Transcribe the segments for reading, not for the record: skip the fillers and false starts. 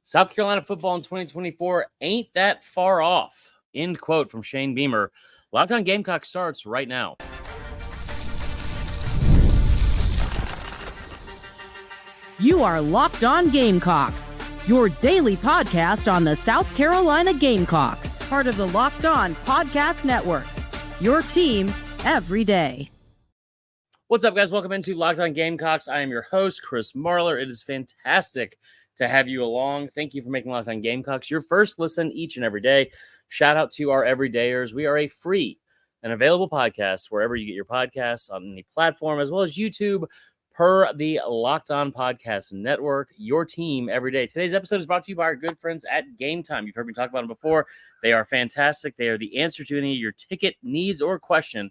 South Carolina football in 2024 ain't that far off. End quote from Shane Beamer. Locked On Gamecocks starts right now. You are Locked On Gamecocks, your daily podcast on the South Carolina Gamecocks, part of the Locked On Podcast Network, your team every day. What's up, guys? Welcome into Locked On Gamecocks. I am your host, Chris Marler. It is fantastic to have you along. Thank you for making Locked On Gamecocks your first listen each and every day. Shout out to our everydayers. We are a free and available podcast wherever you get your podcasts on any platform, as well as YouTube, per the Locked On Podcast Network, your team every day. Today's episode is brought to you by our good friends at Game Time. You've heard me talk about them before. They are fantastic. They are the answer to any of your ticket needs or question.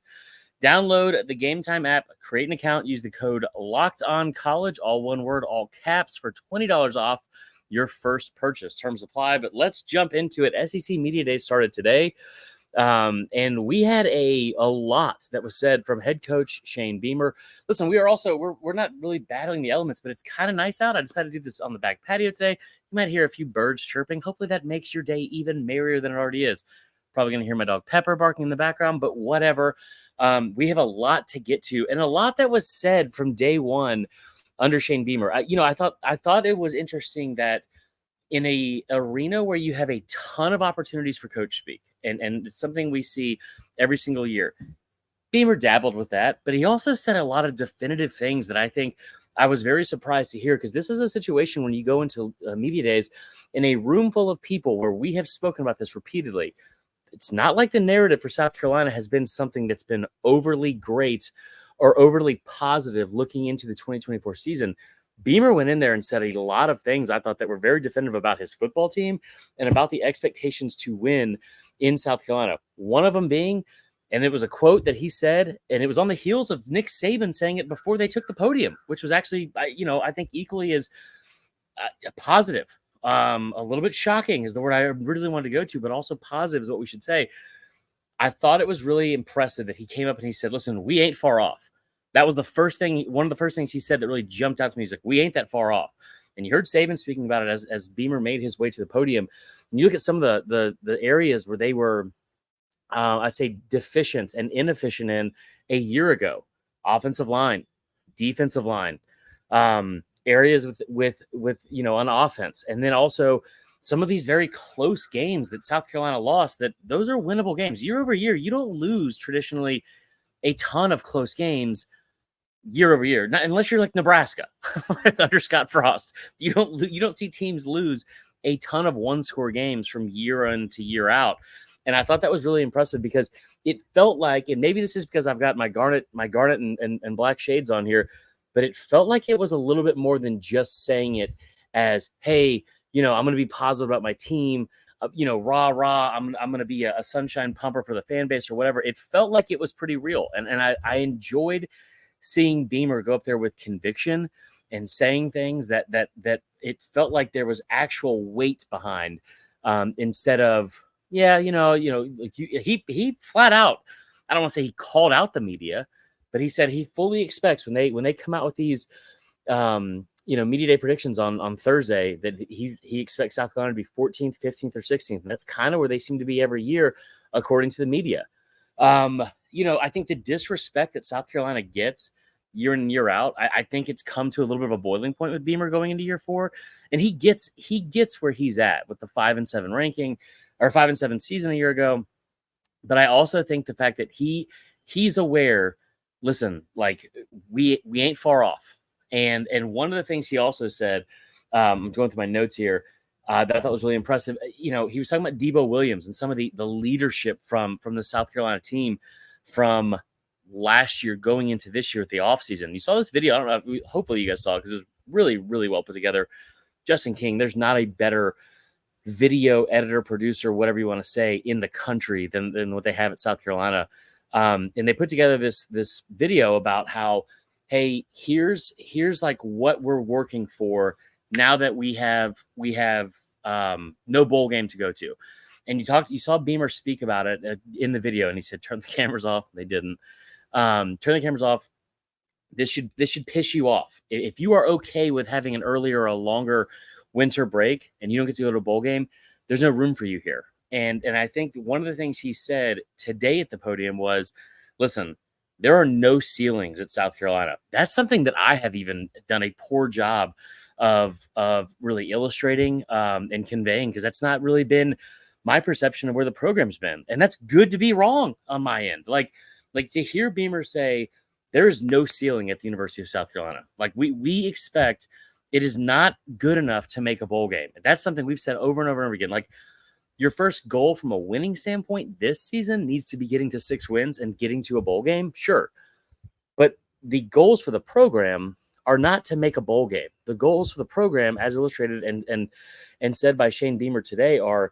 Download the Game Time app, create an account, use the code LOCKEDONCollege, all one word, all caps, for $20 off your first purchase. Terms apply, but let's jump into it. SEC Media Day started today. And we had a lot that was said from head coach Shane Beamer. Listen, we're not really battling the elements, but it's kind of nice out. I decided to do this on the back patio today. You might hear a few birds chirping. Hopefully that makes your day even merrier than it already is. Probably going to hear my dog Pepper barking in the background, but whatever. We have a lot to get to, and a lot that was said from day one under Shane Beamer. I thought it was interesting that in a arena where you have a ton of opportunities for coach speak, and it's something we see every single year. Beamer dabbled with that, but he also said a lot of definitive things that I think I was very surprised to hear, because this is a situation when you go into media days in a room full of people where we have spoken about this repeatedly. It's not like the narrative for South Carolina has been something that's been overly great or overly positive looking into the 2024 season. Beamer went in there and said a lot of things I thought that were very definitive about his football team and about the expectations to win in South Carolina. One of them being, and it was a quote that he said, and it was on the heels of Nick Saban saying it before they took the podium, which was actually, I think equally as positive. A little bit shocking is the word I originally wanted to go to, but also positive is what we should say. I thought it was really impressive that he came up and he said, listen, we ain't far off. That was one of the first things he said that really jumped out to me. He's like, we ain't that far off. And you heard Saban speaking about it as Beamer made his way to the podium. And you look at some of the areas where they were, I'd say, deficient and inefficient in a year ago. Offensive line, defensive line, areas with on offense. And then also some of these very close games that South Carolina lost, that those are winnable games. Year over year, you don't lose traditionally a ton of close games year over year, not unless you're like Nebraska under Scott Frost. You don't see teams lose a ton of one-score games from year in to year out. And I thought that was really impressive, because it felt like, and maybe this is because I've got my garnet and black shades on here, but it felt like it was a little bit more than just saying it as, hey, I'm going to be positive about my team, rah, I'm going to be a sunshine pumper for the fan base or whatever. It felt like it was pretty real. And I enjoyed seeing Beamer go up there with conviction and saying things that it felt like there was actual weight behind, instead of, like he flat out, I don't want to say he called out the media, but he said he fully expects when they come out with these, media day predictions on Thursday, that he expects South Carolina to be 14th, 15th, or 16th. And that's kind of where they seem to be every year, according to the media. I think the disrespect that South Carolina gets year in and year out, I think it's come to a little bit of a boiling point with Beamer going into year 4. And he gets where he's at with the 5-7 ranking, or 5-7 season a year ago. But I also think the fact that he's aware, listen, like we ain't far off. And one of the things he also said, I'm going through my notes here, that I thought was really impressive. He was talking about Debo Williams and some of the leadership from the South Carolina team from last year going into this year with the offseason. You saw this video. I don't know if hopefully you guys saw it, because it was really, really well put together. Justin King, there's not a better video editor, producer, whatever you want to say, in the country than what they have at South Carolina. And they put together this video about how, hey, here's like what we're working for now that we have no bowl game to go to. And you saw Beamer speak about it in the video, and he said, turn the cameras off. They didn't. Turn the cameras off. This should piss you off. If you are okay with having an earlier or a longer winter break and you don't get to go to a bowl game, there's no room for you here. And I think one of the things he said today at the podium was, listen, there are no ceilings at South Carolina. That's something that I have even done a poor job of really illustrating and conveying, because that's not really been my perception of where the program's been. And that's good to be wrong on my end. Like to hear Beamer say there is no ceiling at the University of South Carolina. Like we expect, it is not good enough to make a bowl game. That's something we've said over and over and over again. Like, your first goal from a winning standpoint this season needs to be getting to 6 wins and getting to a bowl game. Sure. But the goals for the program are not to make a bowl game. The goals for the program, as illustrated and said by Shane Beamer today, are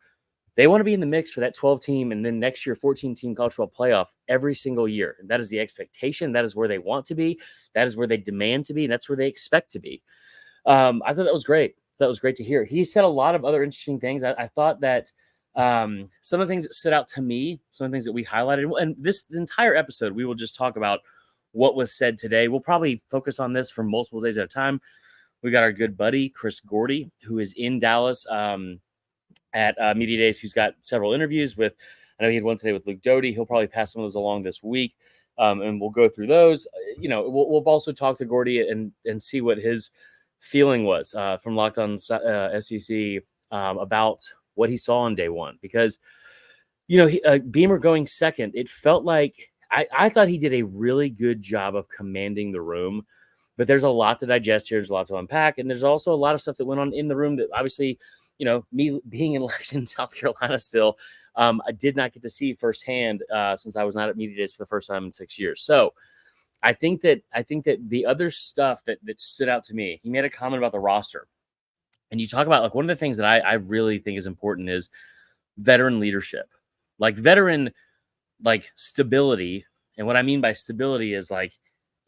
they want to be in the mix for that 12 team and then next year 14 team college football playoff every single year. And that is the expectation. That is where they want to be. That is where they demand to be. And that's where they expect to be. I thought that was great. That was great to hear. He said a lot of other interesting things. I thought that some of the things that stood out to me, some of the things that we highlighted, and the entire episode, we will just talk about what was said today. We'll probably focus on this for multiple days at a time. We got our good buddy, Chris Gordy, who is in Dallas at Media Days, who's got several interviews with, I know he had one today with Luke Doty. He'll probably pass some of those along this week. And we'll go through those. We'll also talk to Gordy and see what his feeling was from Locked On SEC about what he saw on day one, because, Beamer going second, it felt like I thought he did a really good job of commanding the room, but there's a lot to digest here. There's a lot to unpack. And there's also a lot of stuff that went on in the room that obviously, me being in Lexington, South Carolina still, I did not get to see firsthand since I was not at Media Days for the first time in 6 years. So I think that the other stuff that stood out to me, he made a comment about the roster. And you talk about, like, one of the things that I really think is important is veteran leadership, like veteran, like stability. And what I mean by stability is, like,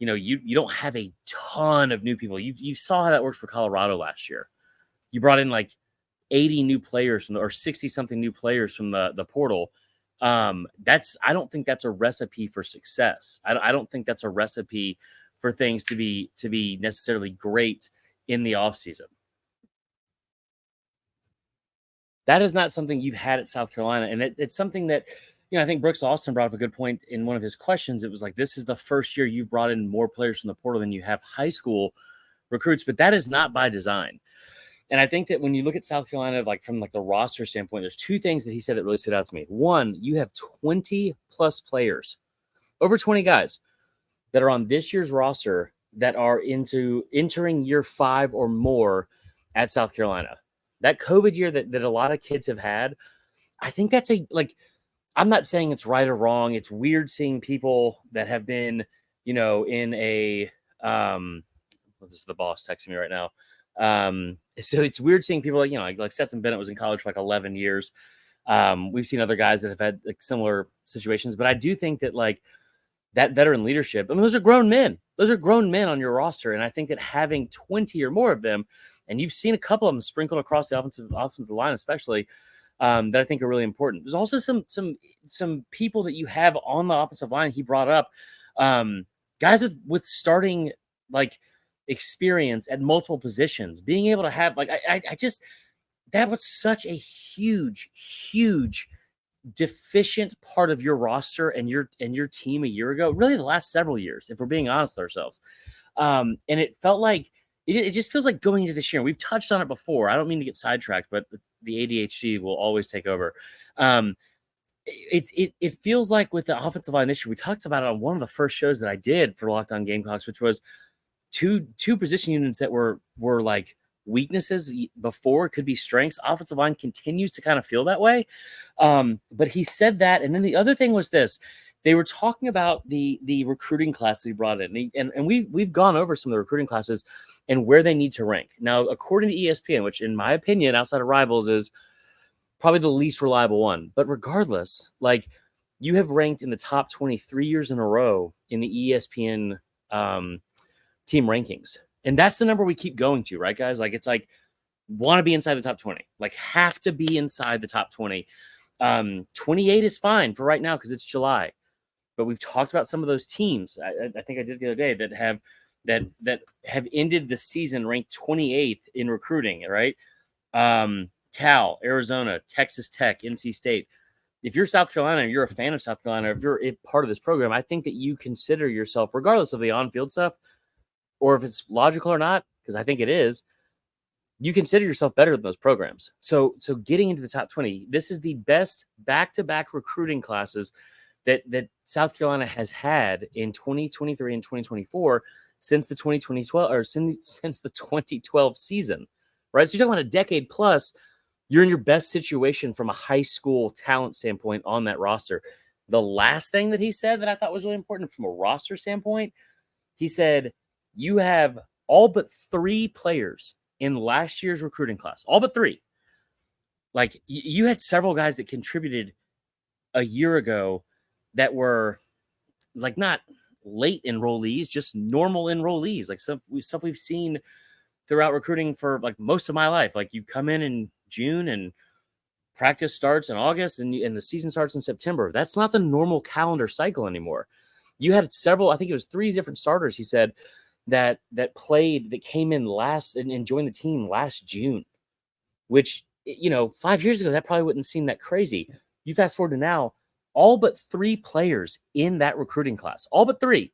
you don't have a ton of new people. You saw how that worked for Colorado last year. You brought in like 80 new players or 60 something new players from the portal. I don't think that's a recipe for success. I don't think that's a recipe for things to be necessarily great in the offseason. That is not something you've had at South Carolina. And it's something that, I think Brooks Austin brought up a good point in one of his questions. It was like, this is the first year you've brought in more players from the portal than you have high school recruits, but that is not by design. And I think that when you look at South Carolina, like from like the roster standpoint, there's two things that he said that really stood out to me. One, you have 20 plus players, over 20 guys that are on this year's roster that are entering year 5 or more at South Carolina. That COVID year that a lot of kids have had, I think that's I'm not saying it's right or wrong. It's weird seeing people that have been, in a, this is the boss texting me right now. So it's weird seeing people like Stetson Bennett was in college for like 11 years. We've seen other guys that have had like similar situations, but I do think that like that veteran leadership, I mean, those are grown men. Those are grown men on your roster. And I think that having 20 or more of them, and you've seen a couple of them sprinkled across the offensive line, especially, that I think are really important. There's also some people that you have on the offensive line. He brought up guys with starting like experience at multiple positions, being able to have like I just, that was such a huge deficient part of your roster and your team a year ago, really the last several years, if we're being honest with ourselves. And it felt like it just feels like going into this year. We've touched on it before. I don't mean to get sidetracked, but the ADHD will always take over. It feels like with the offensive line this year, we talked about it on one of the first shows that I did for Locked On Gamecocks, which was two position units that were like weaknesses before could be strengths. Offensive line continues to kind of feel that way. But he said that. And then the other thing was this. They were talking about the recruiting class that he brought in. And we've gone over some of the recruiting classes and where they need to rank. Now, according to ESPN, which in my opinion, outside of Rivals, is probably the least reliable one. But regardless, like, you have ranked in the top 23 years in a row in the ESPN team rankings. And that's the number we keep going to, right, guys? Like, it's like, want to be inside the top 20. Like, have to be inside the top 20. 28 is fine for right now because it's July. But we've talked about some of those teams. I think I did the other day that have ended the season ranked 28th in recruiting, right? Cal, Arizona, Texas Tech, NC State. If you're South Carolina, you're a fan of South Carolina, if you're a part of this program, I think that you consider yourself, regardless of the on-field stuff, or if it's logical or not, because I think it is, you consider yourself better than those programs. So getting into the top 20, this is the best back-to-back recruiting classes that South Carolina has had in 2023 and 2024 since the 2012 or since the 2012 season, right? So you're talking about a decade plus. You're in your best situation from a high school talent standpoint on that roster. The last thing that he said that I thought was really important from a roster standpoint, he said, you have all but 3 players in last year's recruiting class, all but 3. Like you had several guys that contributed a year ago that were like not late enrollees, just normal enrollees, like stuff we've seen throughout recruiting for like most of my life. Like you come in June and practice starts in August and the season starts in September. That's not the normal calendar cycle anymore. You had several, I think it was 3 different starters, he said, that came in last and joined the team last June, which, 5 years ago, that probably wouldn't seem that crazy. You fast forward to now, all but 3 players in that recruiting class, all but 3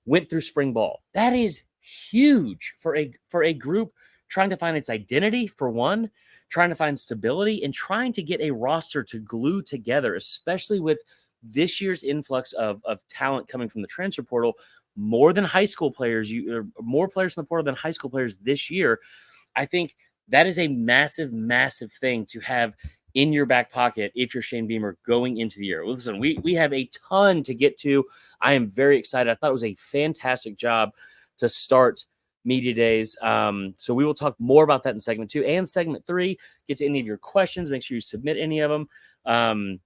went through spring ball. That is huge for a group trying to find its identity, for one, trying to find stability, and trying to get a roster to glue together, especially with this year's influx of talent coming from the transfer portal. More than high school players, more players in the portal than high school players this year. I think that is a massive, massive thing to have in your back pocket if you're Shane Beamer going into the year. Listen, we have a ton to get to. I am very excited. I thought it was a fantastic job to start Media Days. So we will talk more about that in segment 2 and segment 3. Get to any of your questions. Make sure you submit any of them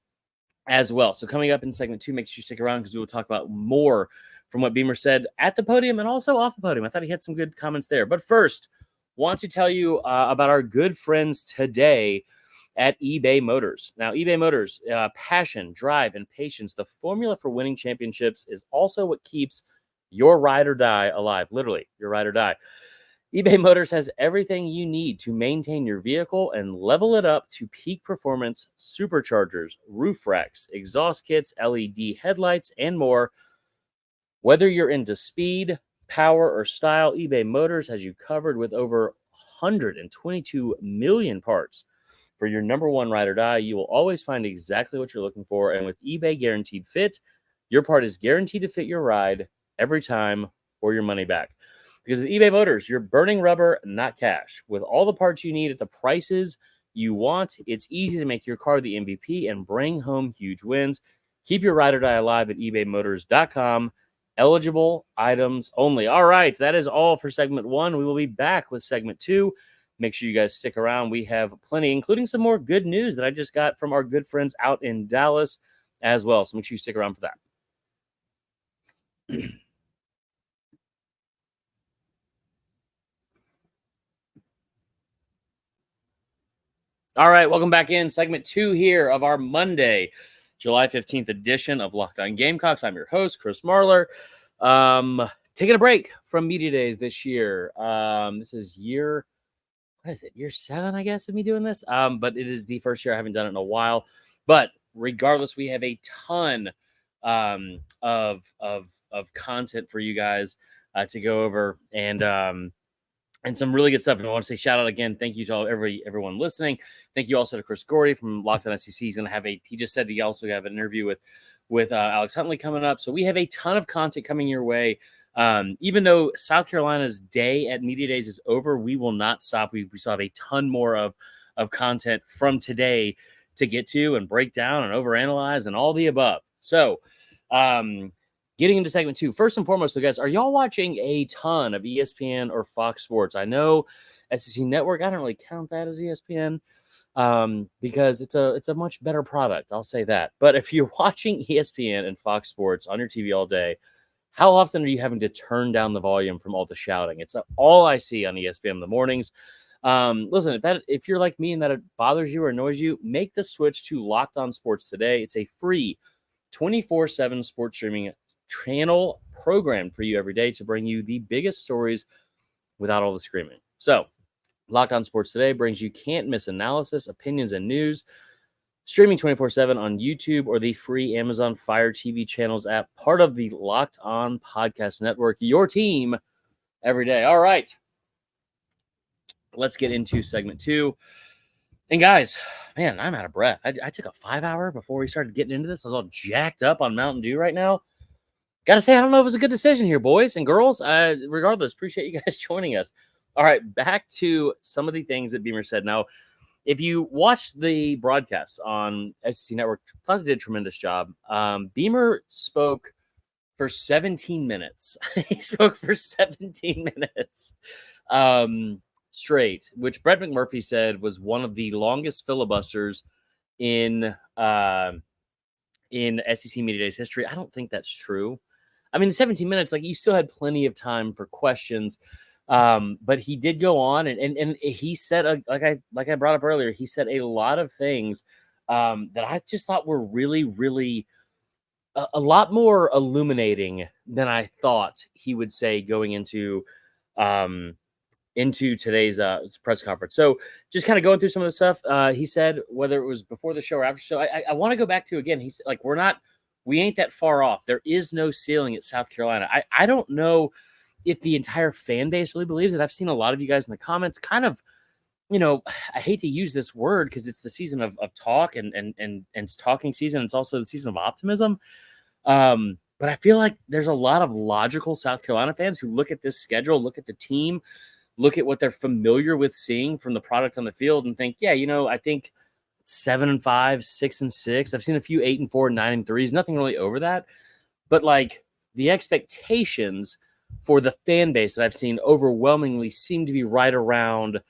as well. So coming up in segment 2, make sure you stick around because we will talk about more from what Beamer said at the podium and also off the podium. I thought he had some good comments there. But first, want to tell you about our good friends today at eBay Motors. Now, eBay Motors, passion, drive, and patience, the formula for winning championships, is also what keeps your ride or die alive. Literally, your ride or die. eBay Motors has everything you need to maintain your vehicle and level it up to peak performance, superchargers, roof racks, exhaust kits, LED headlights, and more. Whether you're into speed, power, or style, eBay Motors has you covered with over 122 million parts. For your number one ride or die, you will always find exactly what you're looking for. And with eBay Guaranteed Fit, your part is guaranteed to fit your ride every time or your money back. Because with eBay Motors, you're burning rubber, not cash. With all the parts you need at the prices you want, it's easy to make your car the MVP and bring home huge wins. Keep your ride or die alive at ebaymotors.com. Eligible items only. All right, that is all for segment 1. We will be back with segment 2. Make sure you guys stick around. We have plenty, including some more good news that I just got from our good friends out in Dallas as well. So make sure you stick around for that. All right, welcome back in segment 2 here of our Monday, July 15th edition of Locked On Gamecocks. I'm your host, Chris Marler. Taking a break from Media Days this year. This is year 7, I guess, of me doing this. But it is the first year I haven't done it in a while. But regardless, we have a ton of content for you guys to go over and some really good stuff. And I want to say shout out again. Thank you to everyone listening. Thank you also to Chris Gordy from Locked On SEC. He's going to have he just said he also have an interview with Alex Huntley coming up. So we have a ton of content coming your way. Even though South Carolina's day at Media Days is over, we will not stop. We still have a ton more of content from today to get to and break down and overanalyze and all the above. So, getting into segment 2, first and foremost, so guys, are y'all watching a ton of ESPN or Fox Sports? I know SEC Network, I don't really count that as ESPN because it's a much better product. I'll say that. But if you're watching ESPN and Fox Sports on your TV all day, how often are you having to turn down the volume from all the shouting? It's all I see on ESPN in the mornings. Listen, if you're like me and that it bothers you or annoys you, make the switch to Locked On Sports today. It's a free 24/7 sports streaming channel programmed for you every day to bring you the biggest stories without all the screaming. So Locked On Sports Today brings you can't-miss analysis, opinions, and news. Streaming 24/7 on YouTube or the free Amazon Fire TV channels app, part of the Locked On Podcast Network, your team every day. All right. Let's get into segment 2. And guys, man, I'm out of breath. I took a 5-hour before we started getting into this. I was all jacked up on Mountain Dew right now. Got to say, I don't know if it was a good decision here, boys and girls. Regardless, appreciate you guys joining us. All right, back to some of the things that Beamer said. Now, if you watched the broadcast on SEC Network, I thought they did a tremendous job. Beamer spoke for 17 minutes. He spoke for 17 minutes straight, which Brett McMurphy said was one of the longest filibusters in SEC Media Days history. I don't think that's true. I mean, 17 minutes, like you still had plenty of time for questions. But he did go on and he said, like I brought up earlier, he said a lot of things that I just thought were really, really a lot more illuminating than I thought he would say going into today's press conference. So just kind of going through some of the stuff he said, whether it was before the show or after the show. I want to go back to, again, he said, like, we ain't that far off. There is no ceiling at South Carolina. I don't know if the entire fan base really believes it. I've seen a lot of you guys in the comments kind of, I hate to use this word because it's the season of talk and it's talking season. It's also the season of optimism. But I feel like there's a lot of logical South Carolina fans who look at this schedule, look at the team, look at what they're familiar with seeing from the product on the field and think, yeah, I think 7-5, 6-6. I've seen a few 8-4, 9-3s, nothing really over that. But like the expectations for the fan base that I've seen overwhelmingly seem to be right around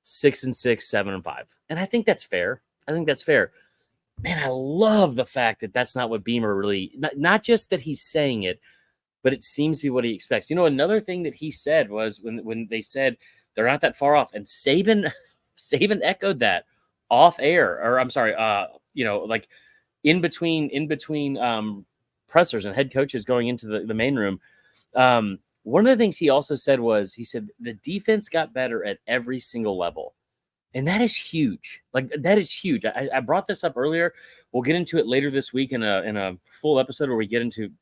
6-6, 7-5. And I think that's fair. Man, I love the fact that that's not what Beamer really, not just that he's saying it, but it seems to be what he expects. Another thing that he said was when they said they're not that far off, and Saban echoed that off air, or I'm sorry, like in between pressers and head coaches going into the main room. One of the things he also said was, he said the defense got better at every single level. And that is huge. Like, that is huge. I brought this up earlier. We'll get into it later this week in a full episode where we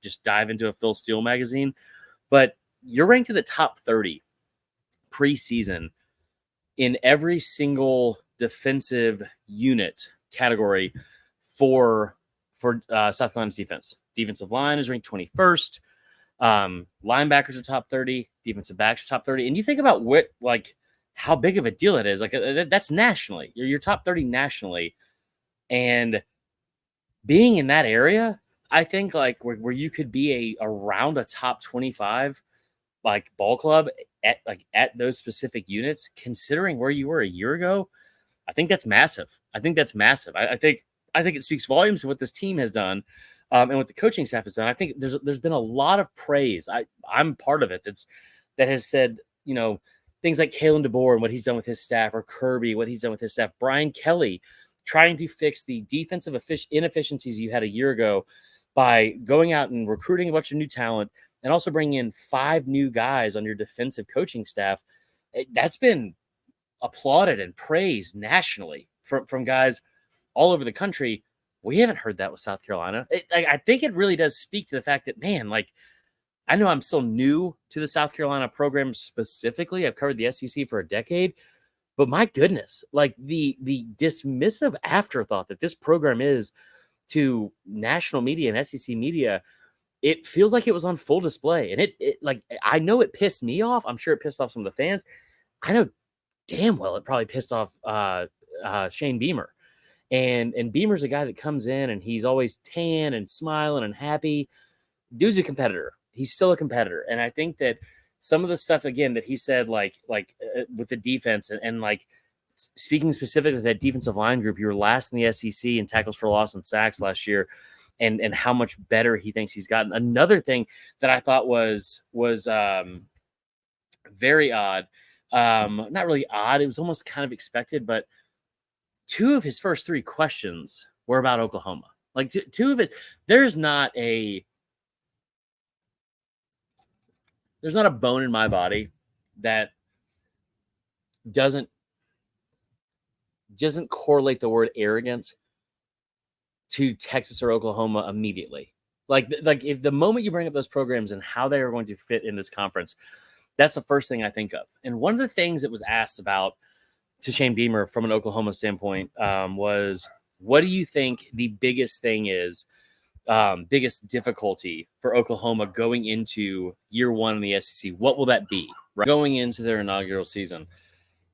just dive into a Phil Steele magazine. But you're ranked in the top 30 preseason in every single defensive unit category for South Carolina's defense. Defensive line is ranked 21st. Linebackers are top 30. Defensive backs are top 30. And you think about how big of a deal it is. Like, that's nationally. You're top 30 nationally. And being in that area, I think like where you could be around a top 25 like ball club at those specific units, considering where you were a year ago, I think that's massive. I think it speaks volumes to what this team has done, and what the coaching staff has done. I think there's been a lot of praise. I'm part of it that has said, things like Kalen DeBoer and what he's done with his staff, or Kirby, what he's done with his staff. Brian Kelly trying to fix the defensive inefficiencies you had a year ago by going out and recruiting a bunch of new talent and also bringing in 5 new guys on your defensive coaching staff. That's been applauded and praised nationally from guys all over the country. We haven't heard that with South Carolina. I think it really does speak to the fact that, man, like, I know I'm still new to the South Carolina program specifically. I've covered the SEC for a decade, but my goodness, like the dismissive afterthought that this program is to national media and SEC media, it feels like it was on full display. And it like, I know it pissed me off. I'm sure it pissed off some of the fans. I know damn well it probably pissed off Shane Beamer. And Beamer's a guy that comes in and he's always tan and smiling and happy. Dude's a competitor. He's still a competitor. And I think that some of the stuff, again, that he said, like with the defense and like speaking specifically to that defensive line group, you were last in the SEC in tackles for loss and sacks last year, and how much better he thinks he's gotten. Another thing that I thought was very odd, not really odd, it was almost kind of expected, but 2 of his first 3 questions were about Oklahoma. Like 2 of it, there's not a bone in my body that doesn't doesn't correlate the word arrogant to Texas or Oklahoma immediately. Like if the moment you bring up those programs and how they are going to fit in this conference, that's the first thing I think of. And one of the things that was asked about to Shane Beamer from an Oklahoma standpoint was, what do you think the biggest thing is, biggest difficulty for Oklahoma going into year one in the SEC? What will that be, right? Going into their inaugural season?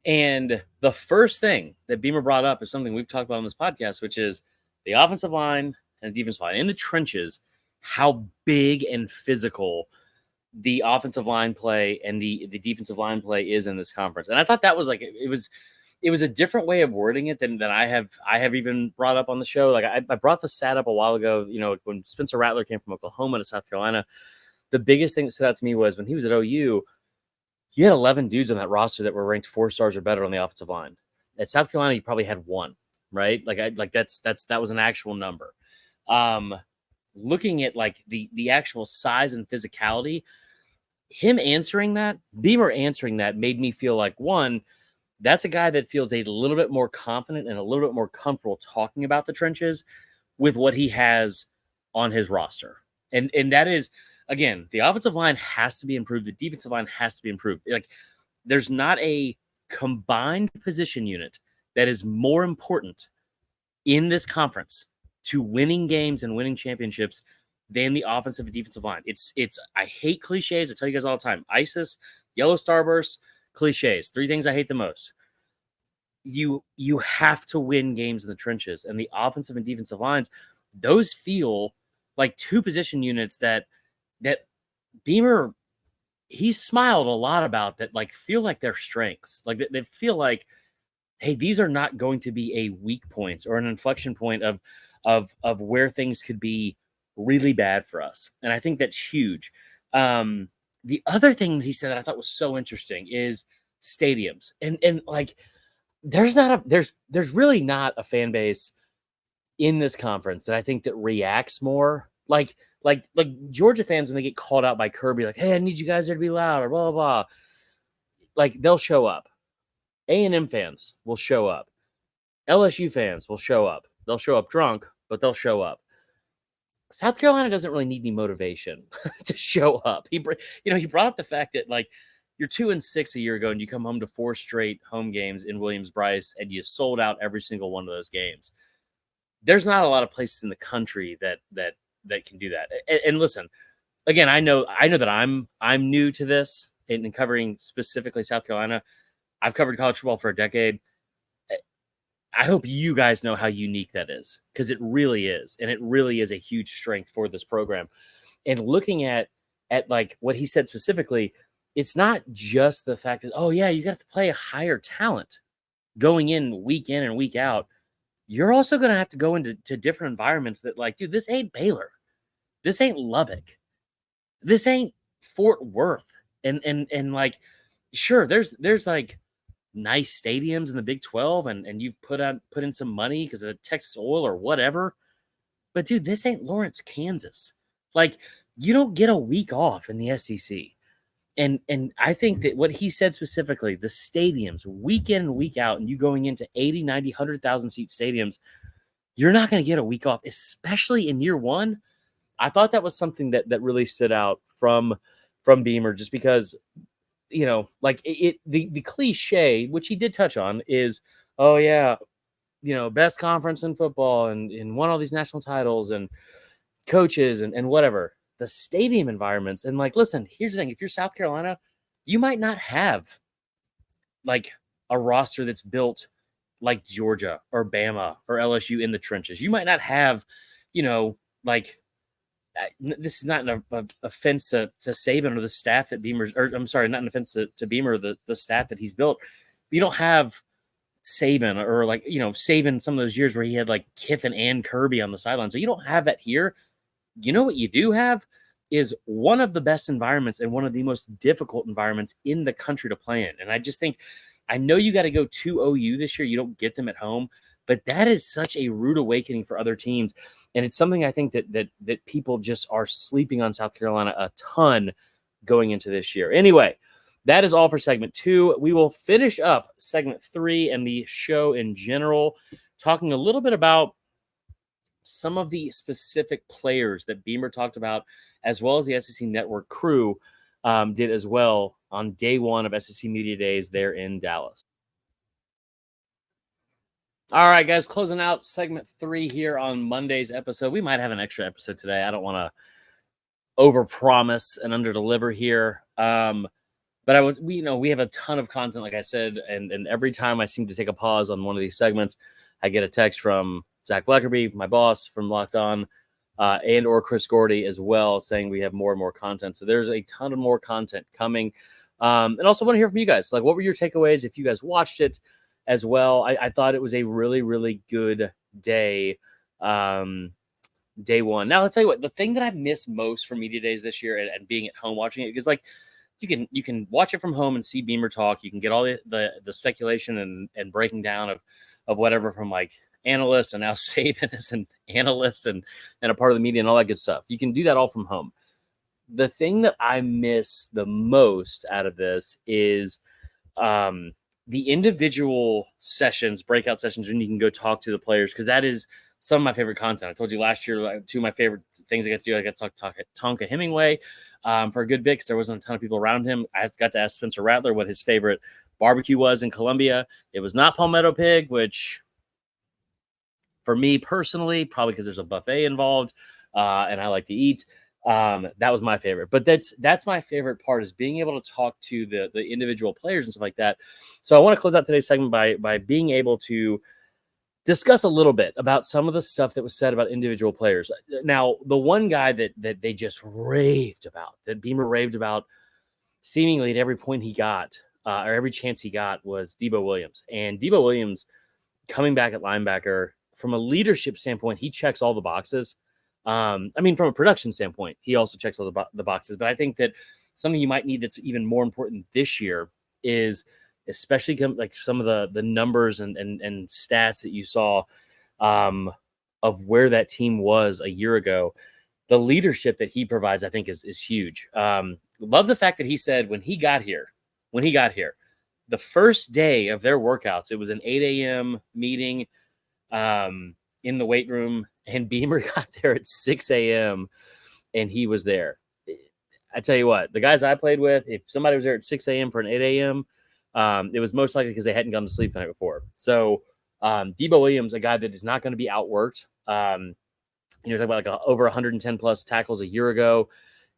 And the first thing that Beamer brought up is something we've talked about on this podcast, which is the offensive line and the defensive line in the trenches, how big and physical the offensive line play and the defensive line play is in this conference. And I thought that was like, it was a different way of wording it than I have even brought up on the show. Like I brought the stat up a while ago, when Spencer Rattler came from Oklahoma to South Carolina, the biggest thing that stood out to me was when he was at OU, you had 11 dudes on that roster that were ranked 4 stars or better on the offensive line. At South Carolina, you probably had 1, right? That was an actual number. Looking at like the actual size and physicality, Beamer answering that made me feel like, one, that's a guy that feels a little bit more confident and a little bit more comfortable talking about the trenches with what he has on his roster. And that is, again, the offensive line has to be improved. The defensive line has to be improved. Like, there's not a combined position unit that is more important in this conference to winning games and winning championships than the offensive and defensive line. It's I hate cliches. I tell you guys all the time. ISIS, yellow starburst, cliches. 3 things I hate the most. You have to win games in the trenches, and the offensive and defensive lines, those feel like 2 position units that Beamer, he smiled a lot about, that like feel like their strengths. Like they feel like, hey, these are not going to be a weak point or an inflection point of where things could be really bad for us. And I think that's huge. The other thing that he said that I thought was so interesting is stadiums. And like, there's really not a fan base in this conference that I think that reacts more like Georgia fans when they get called out by Kirby, like, hey, I need you guys there to be loud, or blah, blah, blah. Like, they'll show up. A&M fans will show up. LSU fans will show up. They'll show up drunk, but they'll show up. South Carolina doesn't really need any motivation to show up. He brought up the fact that, like, you're 2-6 a year ago and you come home to 4 straight home games in Williams-Brice and you sold out every single one of those games. There's not a lot of places in the country that can do that. And listen, again, I know that I'm new to this in covering specifically South Carolina. I've covered college football for a decade. I hope you guys know how unique that is, because it really is. And it really is a huge strength for this program. And looking at like what he said specifically, it's not just the fact that, oh yeah, you got to play a higher talent going in and week out. You're also going to have to go into different environments that, like, dude, this ain't Baylor. This ain't Lubbock. This ain't Fort Worth. And like, sure, there's like nice stadiums in the Big 12 and you've put in some money because of Texas Oil or whatever. But dude, this ain't Lawrence, Kansas. Like, you don't get a week off in the SEC. And I think that what he said specifically, the stadiums, week in and week out, and you going into 80, 90, 100,000 seat stadiums, you're not going to get a week off, especially in year one. I thought that was something that really stood out from Beamer, just because, like the cliche, which he did touch on, is, oh yeah, best conference in football and won all these national titles and coaches and whatever. The stadium environments, and like, listen, here's the thing. If you're South Carolina, you might not have like a roster that's built like Georgia or Bama or LSU in the trenches. You might not have, like, this is not an offense to Saban or the staff that Beamer, or I'm sorry, not an offense to Beamer, the staff that he's built. You don't have Saban or like, Saban some of those years where he had like Kiffin and Kirby on the sideline. So you don't have that here. You know what you do have is one of the best environments and one of the most difficult environments in the country to play in. And I just think, I know you got to go to OU this year. You don't get them at home, but that is such a rude awakening for other teams. And it's something I think that people just are sleeping on South Carolina a ton going into this year. Anyway, that is all for segment 2. We will finish up segment 3 and the show in general, talking a little bit about some of the specific players that Beamer talked about, as well as the SEC Network crew did as well on day 1 of SEC Media Days there in Dallas. All right, guys, closing out segment 3 here on Monday's episode. We might have an extra episode today. I don't want to overpromise and underdeliver here. But we have a ton of content, like I said, and every time I seem to take a pause on one of these segments, I get a text from Zach Bleckerby, my boss from Locked On, and or Chris Gordy as well, saying we have more and more content. So there's a ton of more content coming. And also want to hear from you guys. Like, what were your takeaways if you guys watched it as well? I thought it was a really, really good day. Day 1. Now, I'll tell you what, the thing that I miss most from Media Days this year and being at home watching it, because like you can watch it from home and see Beamer talk. You can get all the speculation and breaking down of whatever from like analysts, and now Saban is an analyst and a part of the media and all that good stuff. You can do that all from home. The thing that I miss the most out of this is the individual sessions, breakout sessions, when you can go talk to the players, because that is some of my favorite content. I told you last year, like, 2 of my favorite things I got to do, I got to talk to Tonka Hemingway for a good bit because there wasn't a ton of people around him. I got to ask Spencer Rattler what his favorite barbecue was in Colombia. It was not Palmetto Pig, which for me personally, probably because there's a buffet involved and I like to eat. That was my favorite. But that's my favorite part, is being able to talk to the individual players and stuff like that. So I want to close out today's segment by being able to discuss a little bit about some of the stuff that was said about individual players. Now, the one guy that they just raved about, that Beamer raved about seemingly at every point he got, or every chance he got, was Debo Williams. And Debo Williams coming back at linebacker, from a leadership standpoint, he checks all the boxes. From a production standpoint, he also checks all the boxes. But I think that something you might need that's even more important this year is, especially like some of the numbers and stats that you saw of where that team was a year ago. The leadership that he provides, I think, is huge. Love the fact that he said when he got here, the first day of their workouts, it was an 8 a.m. meeting in the weight room, and Beamer got there at 6 a.m. and he was there. I tell you what, the guys I played with, if somebody was there at 6 a.m. for an 8 a.m., it was most likely because they hadn't gone to sleep the night before. So Debo Williams, a guy that is not going to be outworked. Talking about like over 110 plus tackles a year ago.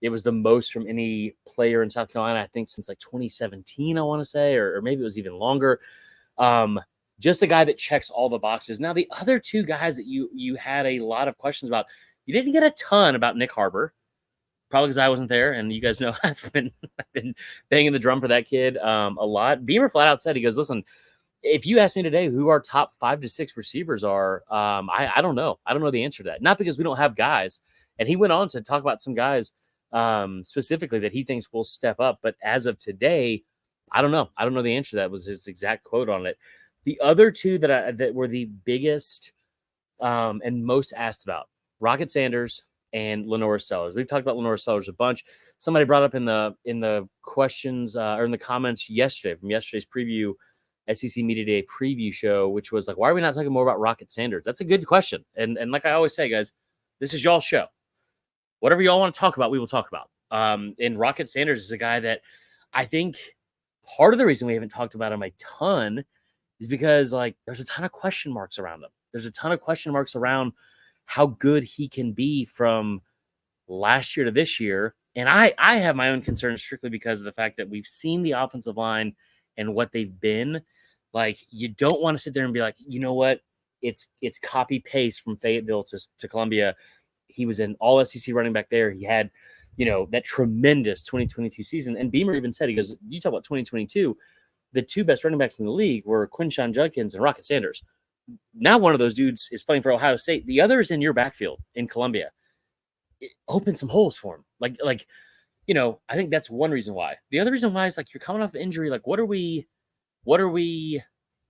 It was the most from any player in South Carolina, I think, since like 2017, I want to say, or maybe it was even longer. Just a guy that checks all the boxes. Now, the other 2 guys that you had a lot of questions about, you didn't get a ton about Nick Harbor. Probably because I wasn't there, and you guys know I've been banging the drum for that kid a lot. Beamer flat out said, he goes, listen, if you ask me today who our top 5 to 6 receivers are, I don't know. I don't know the answer to that. Not because we don't have guys. And he went on to talk about some guys specifically that he thinks will step up. But as of today, I don't know. I don't know the answer to that. Was his exact quote on it. The other 2 that were the biggest and most asked about, Rocket Sanders and Lenore Sellers. We've talked about Lenore Sellers a bunch. Somebody brought up in the questions or in the comments yesterday from yesterday's preview, SEC Media Day preview show, which was like, why are we not talking more about Rocket Sanders? That's a good question. And like I always say, guys, this is y'all's show. Whatever y'all want to talk about, we will talk about. And Rocket Sanders is a guy that I think part of the reason we haven't talked about him a ton is because like there's a ton of question marks around him. There's a ton of question marks around how good he can be from last year to this year. And I have my own concerns strictly because of the fact that we've seen the offensive line and what they've been. Like, you don't want to sit there and be like, you know what? It's copy paste from Fayetteville to Columbia. He was an all SEC running back there. He had, that tremendous 2022 season. And Beamer even said, he goes, you talk about 2022, the 2 best running backs in the league were Quinshawn Judkins and Rocket Sanders. Now one of those dudes is playing for Ohio State. The other is in your backfield in Columbia. It opens some holes for him. I think that's one reason why. The other reason why is like you're coming off injury. Like, what are we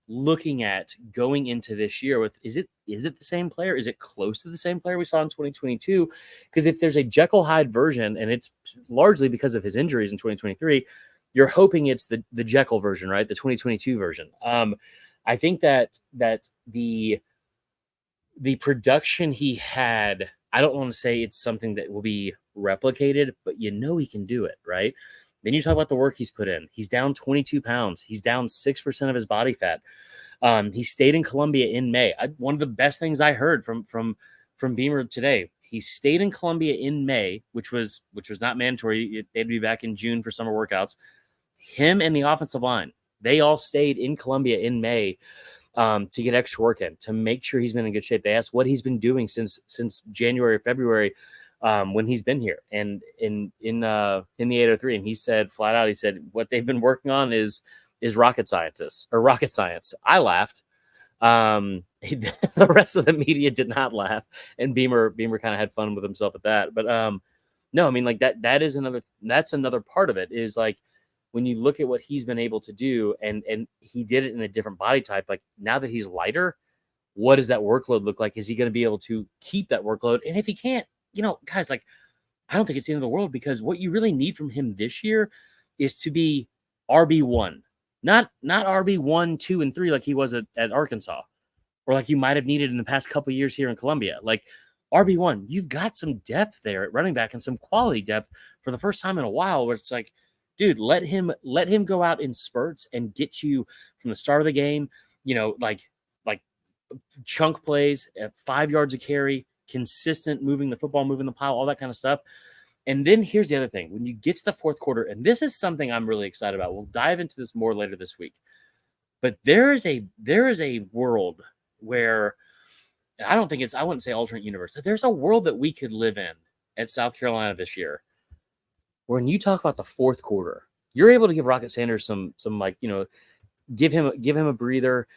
looking at going into this year with? Is it the same player? Is it close to the same player we saw in 2022? Because if there's a Jekyll Hyde version, and it's largely because of his injuries in 2023, you're hoping it's the Jekyll version, right? The 2022 version. I think that the production he had, I don't want to say it's something that will be replicated, but he can do it, right? Then you talk about the work he's put in. He's down 22 pounds. He's down 6% of his body fat. He stayed in Columbia in May. One of the best things I heard from Beamer today. He stayed in Columbia in May, which was not mandatory. They'd be back in June for summer workouts. Him and the offensive line, they all stayed in Columbia in May to get extra work in, to make sure he's been in good shape. They asked what he's been doing since January or February when he's been here, and in the 803, and he said flat out, he said what they've been working on is rocket science. I laughed. The rest of the media did not laugh, and Beamer kind of had fun with himself at that. But no, I mean, like that's another part of it, is like when you look at what he's been able to do, and he did it in a different body type. Like now that he's lighter, what does that workload look like? Is he going to be able to keep that workload? And if he can't, guys, like, I don't think it's the end of the world, because what you really need from him this year is to be RB1, not RB1, 2, and 3 like he was at Arkansas, or like you might have needed in the past couple of years here in Columbia. Like RB1, you've got some depth there at running back, and some quality depth for the first time in a while, where it's like, dude, let him go out in spurts and get you from the start of the game, like chunk plays at 5 yards a carry, consistent moving the football, moving the pile, all that kind of stuff. And then here's the other thing. When you get to the fourth quarter, and this is something I'm really excited about, we'll dive into this more later this week, but there is a world where I wouldn't say alternate universe. There's a world that we could live in at South Carolina this year, where when you talk about the fourth quarter, you're able to give Rocket Sanders some like, give him a breather,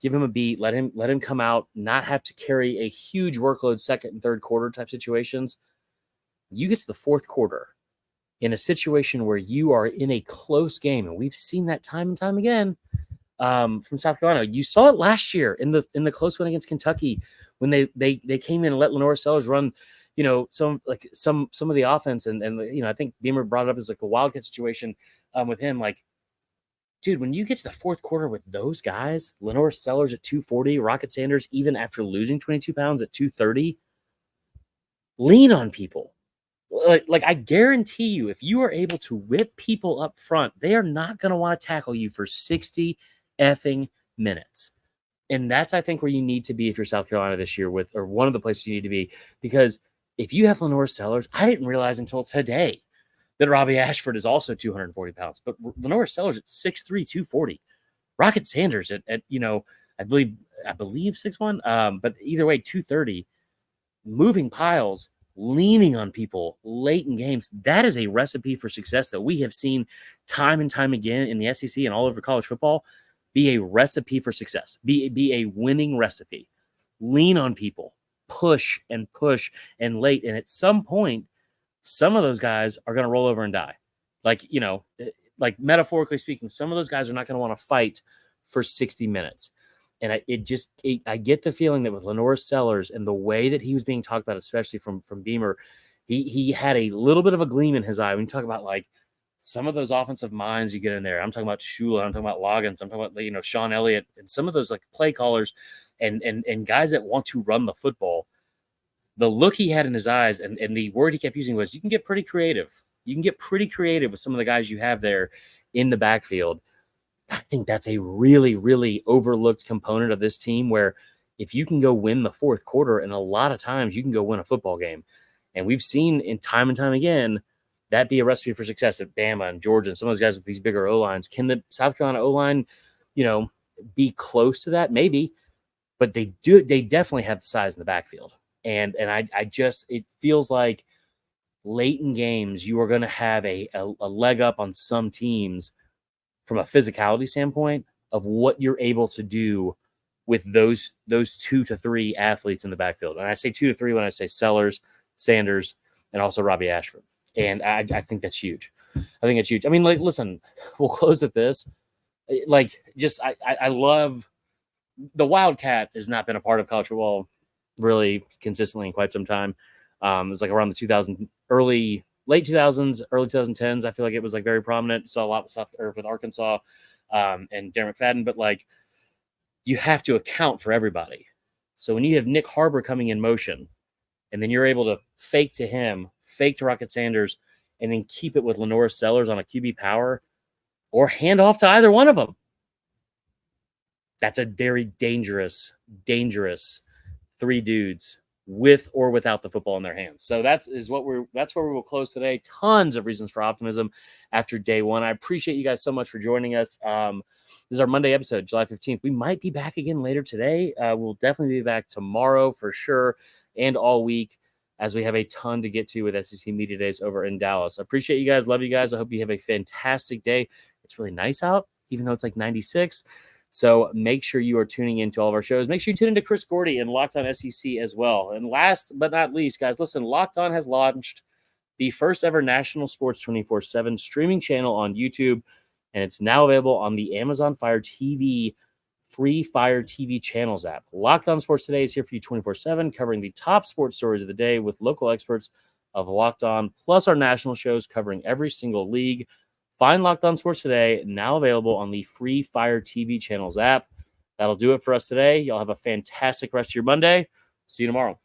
give him a beat, let him come out, not have to carry a huge workload second and third quarter type situations. You get to the fourth quarter in a situation where you are in a close game, and we've seen that time and time again from South Carolina. You saw it last year in the close win against Kentucky, when they came in and let Lenore Sellers run, some of the offense, and I think Beamer brought it up as like a wildcat situation with him. Like, dude, when you get to the fourth quarter with those guys, Lenore Sellers at 240, Rocket Sanders even after losing 22 pounds at 230, lean on people. Like I guarantee you, if you are able to whip people up front, they are not going to want to tackle you for 60 effing minutes. And that's, I think, where you need to be if you're South Carolina this year, or one of the places you need to be, because if you have Lenore Sellers, I didn't realize until today that Robbie Ashford is also 240 pounds, but Lenore Sellers at 6'3", 240, Rocket Sanders at I believe 6'1", but either way, 230, moving piles, leaning on people late in games. That is a recipe for success that we have seen time and time again in the SEC and all over college football. Be a recipe for success. Be a winning recipe. Lean on people. Push and late. And at some point, some of those guys are going to roll over and die. Like metaphorically speaking, some of those guys are not going to want to fight for 60 minutes. And I get the feeling that with Lenore Sellers and the way that he was being talked about, especially from Beamer, he had a little bit of a gleam in his eye when you talk about like some of those offensive minds you get in there. I'm talking about Shula, I'm talking about Loggins, I'm talking about Sean Elliott, and some of those like play callers and guys that want to run the football. The look he had in his eyes and the word he kept using was, you can get pretty creative. You can get pretty creative with some of the guys you have there in the backfield. I think that's a really, really overlooked component of this team, where if you can go win the fourth quarter, and a lot of times you can go win a football game. And we've seen in time and time again that be a recipe for success at Bama and Georgia and some of those guys with these bigger O-lines. Can the South Carolina O-line, be close to that? Maybe, but they definitely have the size in the backfield. And it feels like late in games, you are going to have a leg up on some teams from a physicality standpoint of what you're able to do with those 2 to 3 athletes in the backfield. And I say 2 to 3 when I say Sellers, Sanders, and also Robbie Ashford. And I think that's huge. I think it's huge. I mean, like, listen, we'll close with this. Like, just I love the Wildcat has not been a part of college football really consistently in quite some time. It was like around the early late 2000s, early 2010s, I feel like it was like very prominent. Saw a lot with Arkansas and Darren McFadden, but like you have to account for everybody. So when you have Nick Harbor coming in motion, and then you're able to fake to him, fake to Rocket Sanders, and then keep it with Lenora Sellers on a QB power, or hand off to either one of them. That's a very dangerous three dudes with or without the football in their hands. So that's where we will close today. Tons of reasons for optimism after day one. I appreciate you guys so much for joining us. This is our Monday episode, July 15th. We might be back again later today. We'll definitely be back tomorrow for sure, and all week, as we have a ton to get to with SEC Media Days over in Dallas. I appreciate you guys. Love you guys. I hope you have a fantastic day. It's really nice out, even though it's like 96. So make sure you are tuning into all of our shows. Make sure you tune into Chris Gordy and Locked On SEC as well. And last but not least, guys, listen, Locked On has launched the first ever national sports 24/7 streaming channel on YouTube, and it's now available on the Amazon Fire TV free Fire TV channels app. Locked On Sports Today is here for you 24/7, covering the top sports stories of the day with local experts of Locked On, plus our national shows covering every single league. Find Locked On Sports Today, now available on the free Fire TV channels app. That'll do it for us today. Y'all have a fantastic rest of your Monday. See you tomorrow.